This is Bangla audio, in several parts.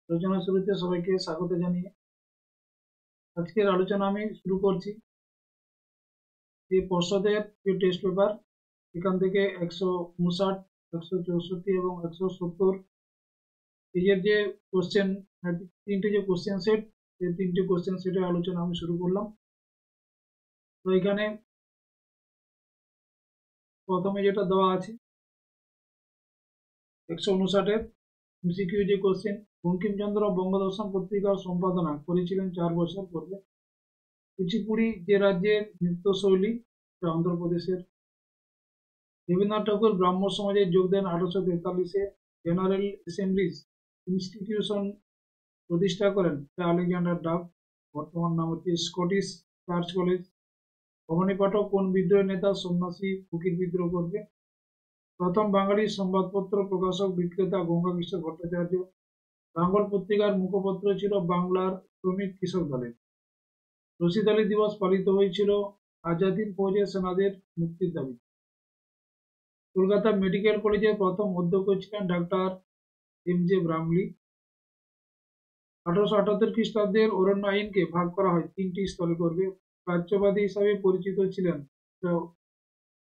আলোচনা শুরুতে সবাইকে স্বাগত জানিয়ে আজকের আলোচনা আমি শুরু করছি। এই পর্ষদের যে টেস্ট পেপার, এখান থেকে 159, 164 এবং 170 পেজের যে কোশ্চেন, তিনটে যে কোশ্চেন সেট, এই তিনটে কোশ্চেন সেটের আলোচনা আমি শুরু করলাম। তো এখানে প্রথমে যেটা দেওয়া আছে 159-এর এমসিকিউ যে কোশ্চেন, বঙ্কিমচন্দ্র বঙ্গদর্শন পত্রিকার সম্পাদনা করেছিলেন 4 বছর পূর্বে। কুচিপুড়ি যে রাজ্যের নৃত্যশৈলী, অন্ধ্রপ্রদেশের। রবীন্দ্রনাথ ঠাকুর ব্রাহ্ম সমাজে যোগ দেন 1843-এ। জেনারেল অ্যাসেম্বলিজ ইনস্টিটিউশন প্রতিষ্ঠা করেন আলেকজান্ডার ডাফ, বর্তমান নাম হচ্ছে স্কটিশ চার্চ কলেজ। ভবানী পাঠক কোন বিদ্রোহের নেতা সন্ন্যাসী ফকির বিদ্রোহ করবে? প্রথম বাঙালি সংবাদপত্র প্রকাশক বিক্রেতা গঙ্গাকৃষ্ণ ভট্টাচার্য। লাঙ্গল পত্রিকার মুখপত্র ছিল বাংলার শ্রমিক কৃষক দলের। রশিদ আলী দিবস পালিত হয়েছিল আজাদিন ফৌজের সেনাদের মুক্তির দাবি। কলকাতা মেডিকেল কলেজের প্রথম অধ্যক্ষ ছিলেন ডাক্তার এম.জে. ব্রামলি। 1878 খ্রিস্টাব্দের অরণ্য আইনকে ভাগ করা হয় 3টি স্থলে করবে। প্রাচ্যবাদী হিসাবে পরিচিত ছিলেন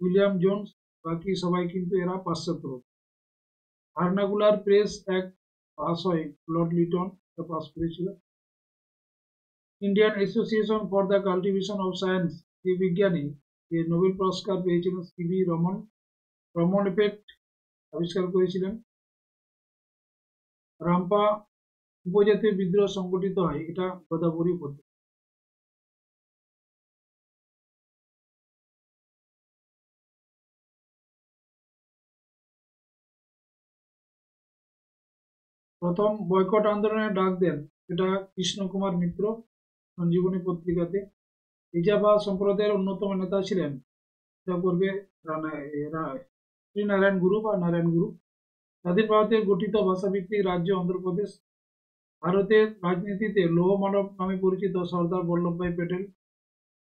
উইলিয়াম জোন্স, বাকি সবাই কিন্তু এরা পাশ্চাত্য। ভার্নাকুলার প্রেস অ্যাক্ট পাস হয়, লর্ড লিটন পাস করেছিল। Indian association for the cultivation of science, যে বিজ্ঞানী যে নোবেল পুরস্কার পেয়েছিলেন, সিভি রমন, রমন এফেক্ট আবিষ্কার করেছিলেন। রামপা উপজাতীয় বিদ্রোহ সংগঠিত হয়, এটা গোদাবরী পদ্ধতি। প্রথম বয়কট আন্দোলনের ডাক দেন এটা কৃষ্ণ কুমার মিত্র, সঞ্জীবনী পত্রিকাতে। ইজাবা সম্প্রদায়ের অন্যতম নেতা ছিলেন, এটা করবে শ্রীনারায়ণ গুরু বা নারায়ণ গুরু। স্বাধীন ভারতের গঠিত ভাষাভিত্তিক রাজ্য অন্ধ্রপ্রদেশ। ভারতের রাজনীতিতে লৌহ মানব নামে পরিচিত সর্দার বল্লভভাই প্যাটেল।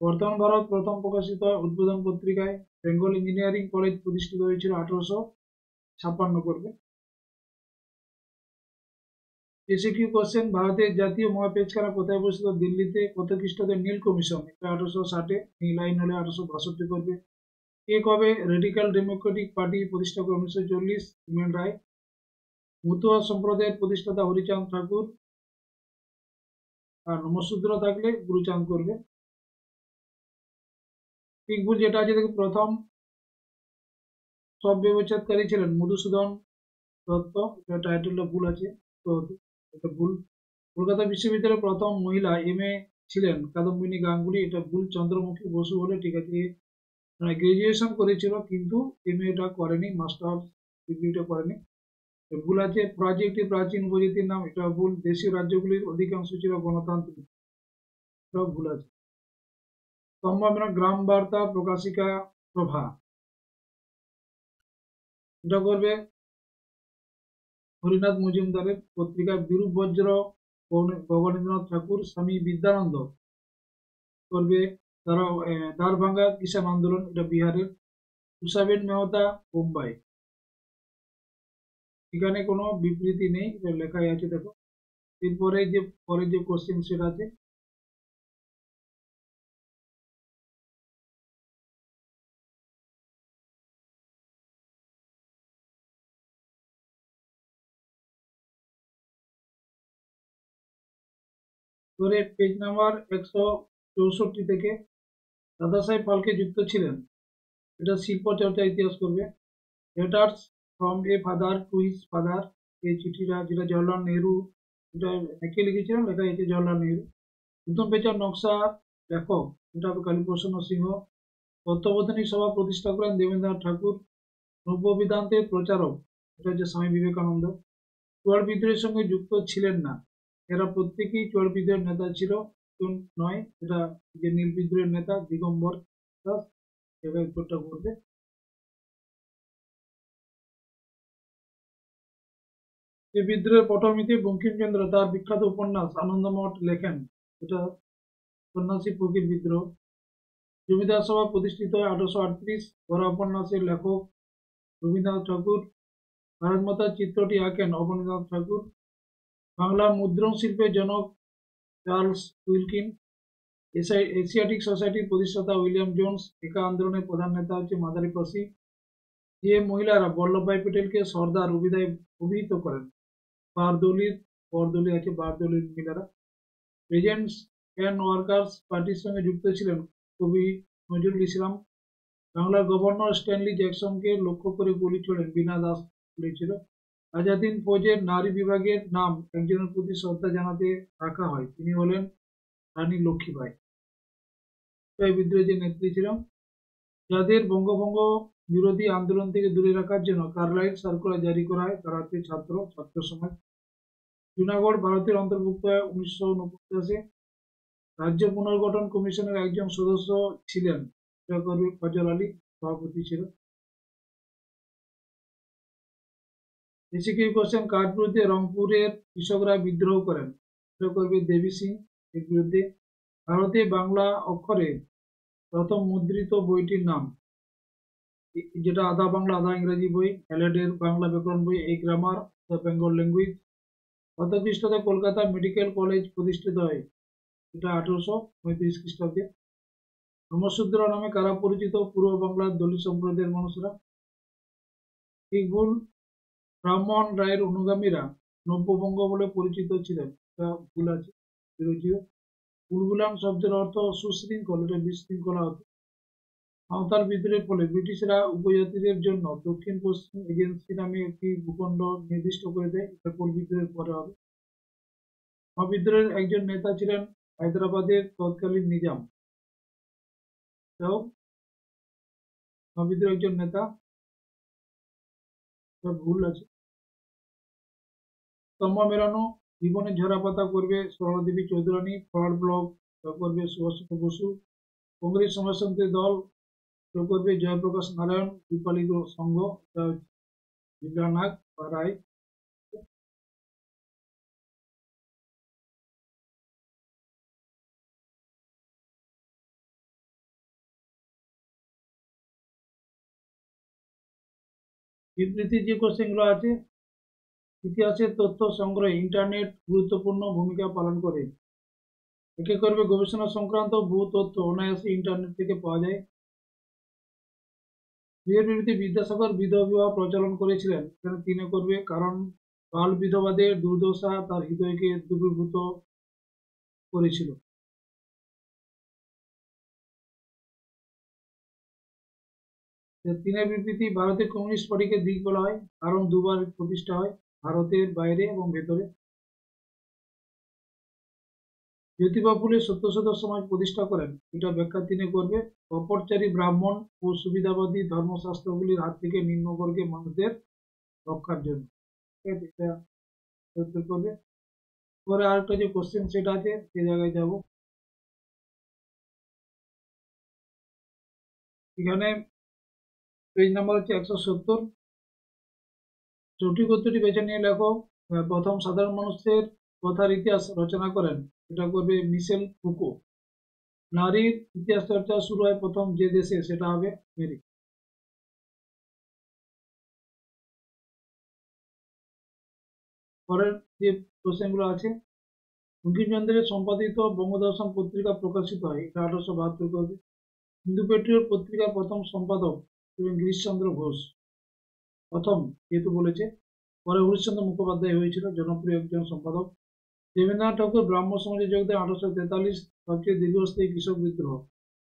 বর্তমান ভারত প্রথম প্রকাশিত উদ্বোধন পত্রিকায়। বেঙ্গল ইঞ্জিনিয়ারিং কলেজ প্রতিষ্ঠিত হয়েছিল 1856 করবে। এসিকিউ কোশ্চেন, ভারতের জাতীয় মহাপেজখানা কোথায় বসিত? দিল্লিতে। কত খ্রিস্টাব্দে নীল কমিশন? এটা 1860-এ। নীল আইন হলে 1862 করবে। কে কবে রেডিক্যাল ডেমোক্রেটিক পার্টি প্রতিষ্ঠা করে? 1940, হিউম্যান রায়। মতুয়া সম্প্রদায়ের প্রতিষ্ঠাতা হরিচাঁদ ঠাকুর, আর নমশূদ্র থাকলে গুরুচাঁদ করবে। ঠিক ভুল যেটা আছে দেখুন, প্রথম সব ব্যবচ্ছেদকারী ছিলেন মধুসূদন দত্ত, এটা টাইটেলটা ভুল আছে, তো এটা ভুল। কলকাতা বিশ্ববিদ্যালয়ের প্রথম মহিলা এম.এ ছিলেন কাদম্বিনী গাঙ্গুলি, এটা ভুল। চন্দ্রমুখী বসু বলে, ঠিক আছে। গ্রাজুয়েশন করেছিল কিন্তু এম.এ.টা করেনি, মাস্টার্স ডিগ্রিটা করেনি। ভুল আছে। ফরাজি একটি প্রাচীন উপজাতির নাম, এটা ভুল। দেশীয় রাজ্যগুলির অধিকাংশ ছিল গণতান্ত্রিক, এটাও ভুল আছে। সম্ভাবনা গ্রাম বার্তা প্রকাশিকা প্রভা, এটা করবে হরিনাথ মজুমদারের পত্রিকা। বিরূপ বজ্র গগনেন্দ্রনাথ ঠাকুর। স্বামী বিদ্যানন্দ করবে তারা দ্বারভাঙ্গা কিষাণ আন্দোলন, এটা বিহারের। তুষাবেন মেহতা বোম্বাই। এখানে কোনো বিবৃতি নেই, এটা লেখাই আছে দেখো। এরপরে যে পরের যে কোশ্চেন সেটা আছে, ধরে পেজ নাম্বার 164 থেকে। দাদাসাহেব ফালকে যুক্ত ছিলেন, এটা শিল্প চর্চা ইতিহাস করবে। Letters from a father to his father, এই চিঠিটা যেটা জওয়াহরলাল নেহরু, এটা একে লিখেছিলেন, লেখা হয়েছে জওয়াহরলাল নেহরু। প্রথম পেজের নকশা লেখক, এটা হবে কালীপ্রসন্ন সিংহ। তত্ত্ববোধিনী সভা প্রতিষ্ঠা করেন দেবেন্দ্রনাথ ঠাকুর। নব্য বেদান্তের প্রচারক, এটা হচ্ছে স্বামী বিবেকানন্দ। চুয়াড় বিদ্রোহের সঙ্গে যুক্ত ছিলেন না, এরা প্রত্যেকেই চুয়াড় বিদ্রোহের নেতা ছিল, নয়। এটা যে নীল বিদ্রোহের নেতা দিগম্বর দাস, এটা উত্তরটা করবে। এই বিদ্রোহের পটভূমিতে বঙ্কিমচন্দ্র তার বিখ্যাত উপন্যাস আনন্দমঠ লেখেন, এটা সন্ন্যাসী ফকির বিদ্রোহ। জমিদার সভা প্রতিষ্ঠিত হয় 1838। বড় উপন্যাসের লেখক রবীন্দ্রনাথ ঠাকুর। ভারত মাতার চিত্রটি আঁকেন অবনীন্দ্রনাথ ঠাকুর। বাংলা মুদ্রণ শিল্পের জনক চার্লস উইলকিন, এশিয়াটিক সোসাইটির প্রতিষ্ঠাতা উইলিয়াম জোন্স, একা আন্দোলনের প্রধান নেতা হচ্ছে মাদারি প্রসি, যে মহিলারা বল্লভভাই প্যাটেলকে সর্দার অভিহিত করেন, বারদৌলির বরদলি আছে বারদৌলির মহিলারা, রেজেন্টস অ্যান্ড ওয়ার্কার্স পার্টির সঙ্গে যুক্ত ছিলেন কবি নজরুল ইসলাম, বাংলার গভর্নর স্ট্যানলি জ্যাকসনকে লক্ষ্য করে গুলি ছোড়েন বীণা দাস বলেছিল, আজাদিন ফৌজের নারী বিভাগের নাম একজনের প্রতি শ্রদ্ধা জানাতে রাখা হয়, তিনি হলেন রানী লক্ষ্মীবাঈ। এই বিদ্রোহের যে নেত্রী ছিলেন, যাদের বঙ্গভঙ্গ বিরোধী আন্দোলন থেকে দূরে রাখার জন্য কার্লাইল সার্কুলার জারি করা হয়, তারা হচ্ছে ছাত্র সমাজ। জুনাগড় ভারতের অন্তর্ভুক্ত হয় 1949 রাজ্য পুনর্গঠন কমিশনের একজন সদস্য ছিলেন কবি ফজল আলী, সভাপতি ছিল। এসিকিউ কোশ্চেন, কার বিরুদ্ধে রংপুরের কৃষকরা বিদ্রোহ করেন? এটা করবে দেবী সিং এর বিরুদ্ধে। ভারতে বাংলা অক্ষরে প্রথম মুদ্রিত বইটির নাম, যেটা আধা বাংলা আধা ইংরেজি বই, হ্যালেডের বাংলা ব্যাকরণ বই, এই গ্রামার দ্য বেঙ্গল ল্যাঙ্গুয়েজ। কত খ্রিস্টাব্দে কলকাতা মেডিকেল কলেজ প্রতিষ্ঠিত হয়? এটা 1835 খ্রিস্টাব্দে। ব্রহ্মশূদ্র নামে কারা পরিচিত পূর্ব বাংলার দলিত সম্প্রদায়ের মানুষরা? ঠিক ভুল, ব্রাহ্মণ রায়ের অনুগামীরা নব্যবঙ্গ বলে পরিচিত ছিলেন, এটা ভুল আছে, বিরোধীয়। উলগুলান শব্দের অর্থ সুশৃঙ্খল, এটা বিশৃঙ্খলা হতো। সাঁওতাল বিদ্রোহের ফলে ব্রিটিশরা উপজাতিদের জন্য দক্ষিণ পশ্চিম এজেন্সি নামে একটি ভূখণ্ড নির্দিষ্ট করে দেয়, এটা কোল বিদ্রোহের পরে হবে। মহাবিদ্রোহের একজন নেতা ছিলেন হায়দ্রাবাদের তৎকালীন নিজাম, এটাও মহাবিদ্রোহের একজন নেতা, এটা ভুল আছে। স্তম্ভ মেলানো জীবনের ঝরাপাতা করবে সরলা দেবী চৌধুরানী, ফরওয়ার্ড ব্লক করবে সুভাষচন্দ্র বসু, কংগ্রেস সমাজতন্ত্রী দল করবে জয়প্রকাশ নারায়ণ, দীপালি সংঘ, বিদ্যানাথ বা রায়। বিবৃতির যে কোশ্চেন গুলো আছে, ইতিহাসের তথ্য সংগ্রহে ইন্টারনেট গুরুত্বপূর্ণ ভূমিকা পালন করে। একে করবে গবেষণা সংক্রান্ত বহু তথ্য অনায়াসে ইন্টারনেট থেকে পাওয়া যায়। বিয়ের বিরুদ্ধে বিদ্যাসাগর বিধবা বিবাহ প্রচলন করেছিলেন, এখানে তিনি করবে কারণ বাল বিধবাদের দুর্দশা তার হৃদয়কে দুর্বীভূত করেছিল। তিনের বিবৃতি, ভারতের কমিউনিস্ট পার্টিকে দিক বলা হয় কারণ দুবার প্রতিষ্ঠা হয়, ভারতের বাইরে এবং ভেতরে। জ্যোতিবা ফুলে সত্যশোধক সমাজ প্রতিষ্ঠা করেন, এটা ব্যাখ্যা তিনি করবে অপরচারী ব্রাহ্মণ ও সুবিধাবাদী ধর্মশাস্ত্রগুলির হাত থেকে নিম্নবর্গের মানুষদের রক্ষার জন্য। ঠিক আছে, এটা উত্তর করবে। পরে আরেকটা যে কোশ্চেন সেট আছে সে জায়গায় যাব। এখানে পেজ নাম্বার হচ্ছে 170। সঠিক উত্তরটি বেছে নিয়ে লেখো। প্রথম সাধারণ মানুষের কথার ইতিহাস রচনা করেন, এটা করবে মিশেল ফুকো। নারীর ইতিহাস চর্চা শুরু হয় প্রথম যে দেশে, সেটা হবে আমেরিকা। পরের যে কোশ্চেন গুলো আছে, বঙ্কিমচন্দ্রের সম্পাদিত বঙ্গদর্শন পত্রিকা প্রকাশিত হয়, এটা 1872 হবে। হিন্দু পেট্রিয়ট পত্রিকার প্রথম সম্পাদক এবং গিরিশচন্দ্র ঘোষ প্রথম, যেহেতু বলেছে। পরে হরিশ্চন্দ্র মুখোপাধ্যায় হয়েছিল জনপ্রিয় একজন সম্পাদক। দেবেন্দ্রনাথ ঠাকুর ব্রাহ্ম সমাজে যোগ দেন 1843, সবচেয়ে দীর্ঘস্থায়ী কৃষক বিদ্রোহ,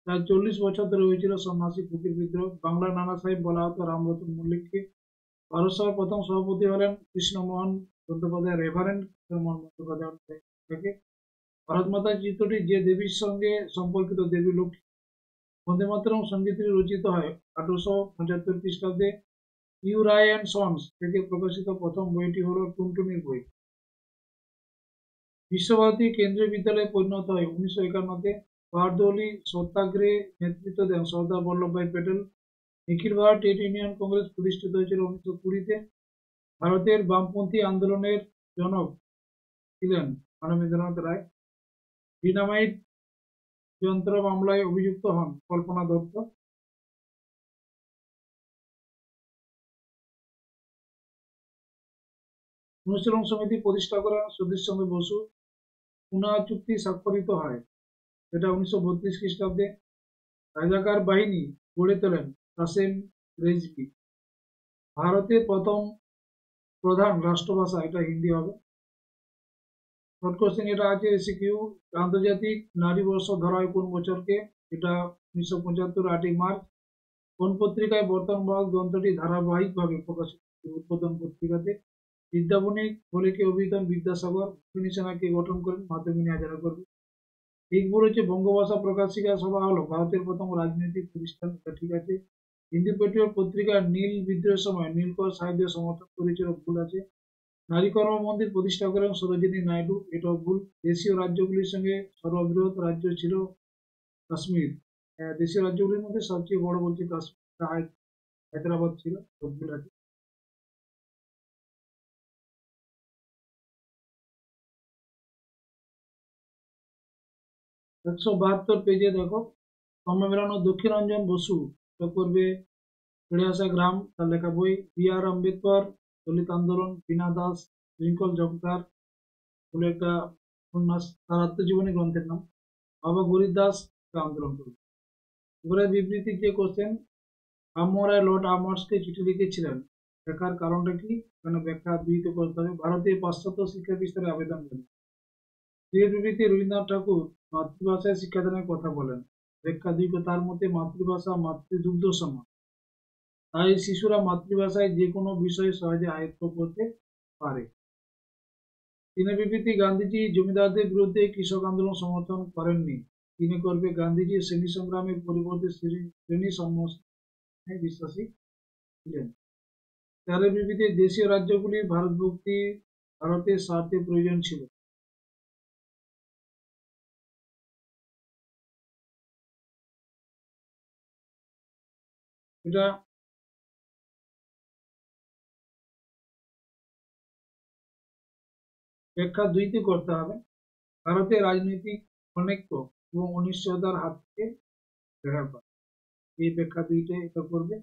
প্রায় 40 বছর ধরে হয়েছিল সন্ন্যাসী ফকির বিদ্রোহ। বাংলার নানা সাহেব বলা হতো রামরতন মল্লিককে। ভারত সভার প্রথম সভাপতি হলেন কৃষ্ণমোহন বন্দ্যোপাধ্যায়, রেভারেন্ড কৃষ্ণমোহন বন্দ্যোপাধ্যায় থেকে। ভারত মাতা চিত্রটি যে দেবীর সঙ্গে সম্পর্কিত, দেবী লক্ষ্মী। বন্দে মাতরম সঙ্গীতটি রচিত হয় 1875 খ্রিস্টাব্দে। ইউ রায় অ্যান্ড সন্স থেকে প্রকাশিত প্রথম বইটি হল টুনটুনির বই। বিশ্বভারতী কেন্দ্রীয় বিদ্যালয়ে পরিণত হয় 1951-তে। বারদৌলি সত্যাগ্রহে নেতৃত্ব দেন সর্দার বল্লভভাই প্যাটেল। নিখিল ভারত ট্রেড ইউনিয়ন কংগ্রেস প্রতিষ্ঠিত হয়েছিল 1920-তে। ভারতের বামপন্থী আন্দোলনের জনক ছিলেন মানবেন্দ্রনাথ রায়। ডিনামাইট যন্ত্র মামলায় অভিযুক্ত হন কল্পনা দত্ত। অনুশীলন সমিতি প্রতিষ্ঠা করেন সতীশ চন্দ্র বসু। পুনা চুক্তি স্বাক্ষরিত হয়, এটা 1932 খ্রিস্টাব্দে। রাজাকার বাহিনী গড়ে তোলেন কাসেম রেজভি। ভারতের প্রথম প্রধান রাষ্ট্রভাষা, এটা হিন্দি হবে। শর্ট কোশ্চেন এটা আছে এসিকিউ, আন্তর্জাতিক নারী বর্ষ ধরা হয় কোন বছরকে? এটা 1975 8ই মার্চ। কোন পত্রিকায় বর্তমানবাহক গ্রন্থটি ধারাবাহিকভাবে প্রকাশিত? উদ্বোধন পত্রিকাতে। বিদ্যাবণিক বলে কে অভিহিত? বিদ্যাসাগর। সেনা কে গঠন করেন? মাতঙ্গিনী হাজরা করবে। ঠিক বলেছে, বঙ্গভাষা প্রকাশিকা সভা হলো ভারতের প্রথম রাজনৈতিক প্রতিষ্ঠান, এটা ঠিক আছে। হিন্দু পেট্রিয়ট পত্রিকা নীল বিদ্রোহের সময় নীলকর সাহেবদের সমর্থন করেছিল, ভুল আছে। নারী কর্ম মন্দির প্রতিষ্ঠা করেন সরোজিনী নাইডু, এটাও ভুল। দেশীয় রাজ্যগুলির সঙ্গে সর্ববৃহৎ রাজ্য ছিল কাশ্মীর। দেশীয় রাজ্যগুলির মধ্যে সবচেয়ে বড় বলছে কাশ্মীর, হায়দ্রাবাদ ছিল, সব ভুল আছে। 172 পেজে দেখো, সম্মেলন দক্ষিণরঞ্জন বসু, এটা করবে ফিরে আসা গ্রাম, তার লেখা বই। বি আর আম্বেদকর, দলিত আন্দোলন। বীণা দাস, টুইঙ্কল জমকার বলে একটা উপন্যাস, তার আত্মজীবনী গ্রন্থের নাম। বাবা গরিব দাস আন্দোলন করবে। এবারে বিবৃতির যে কোশ্চেন, রামমোহন রায় লর্ড আমহার্স্টকে চিঠি লিখেছিলেন, লেখার কারণটা কি? এখানে ব্যাখ্যা দুইতে করতে হবে। ভারতে পাশ্চাত্য শিক্ষা বিস্তারে আবেদন করেন। বিবৃতি, রবীন্দ্রনাথ ঠাকুর মাতৃভাষায় শিক্ষাদানের কথা বলেন, ব্যাখ্যা দুই, তার মতে মাতৃভাষা মাতৃদুগ্ধ সমান, তাই শিশুরা মাতৃভাষায় যে কোনো বিষয় সহজে আয়ত্ত করতে পারে। তিনি বিবৃতি, গান্ধীজি জমিদারদের বিরুদ্ধে কৃষক আন্দোলন সমর্থন করেননি, তিনি করবে গান্ধীজি শ্রেণী সংগ্রামের পরিবর্তে শ্রেণী সমস্যায় বিশ্বাসী ছিলেন। তার বিবৃতি, দেশীয় রাজ্যগুলির ভারতভুক্তি ভারতের স্বার্থে প্রয়োজন ছিল। এটা ব্যাখ্যা দুইতে করতে হবে। ভারতের রাজনৈতিক অনৈক্য এবং অনিশ্চয়তার হাত থেকে রেহাই পায়, এই ব্যাখ্যা দুইটা এটা করবে।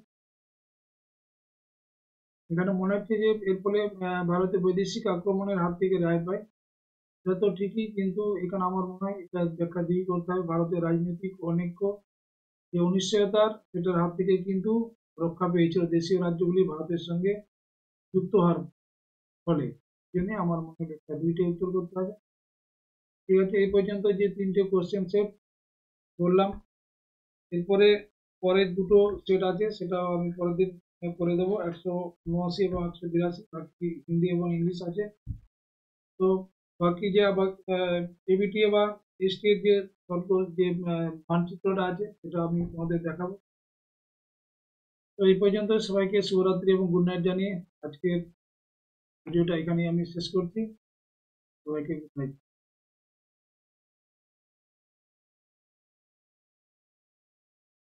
এখানে মনে হচ্ছে যে এর ফলে ভারতে বৈদেশিক আক্রমণের হাত থেকে রেহাই পায়, এটা তো ঠিকই, কিন্তু এখানে আমার মনে হয় এটা ব্যাখ্যা দুই করতে হবে। ভারতের রাজনৈতিক অনৈক্য, যে অনিশ্চয়তার, সেটার হাত থেকে কিন্তু রক্ষা পেয়েছিল দেশীয় রাজ্যগুলি ভারতের সঙ্গে যুক্ত হওয়ার ফলে। জন্য আমার মনে হয় ব্যাখ্যা দুইটাই উত্তর করতে হবে। ঠিক আছে, এই পর্যন্ত যে তিনটে কোশ্চেন সেট করলাম। এরপরে পরের দুটো সেট আছে, সেটা আমি পরের দিন করে দেবো। 179 এবং 182, বাকি হিন্দি এবং ইংলিশ আছে। তো বাকি যে আবার এবিটি বা এসটি এর যে যে মানচিত্রটা আছে, সেটা আমি তোমাদের দেখাবো। তো এই পর্যন্ত সবাইকে শুভরাত্রি এবং গুড নাইট জানিয়ে আজকের ভিডিওটা এখানেই আমি শেষ করছি। সবাইকে গুড নাইট।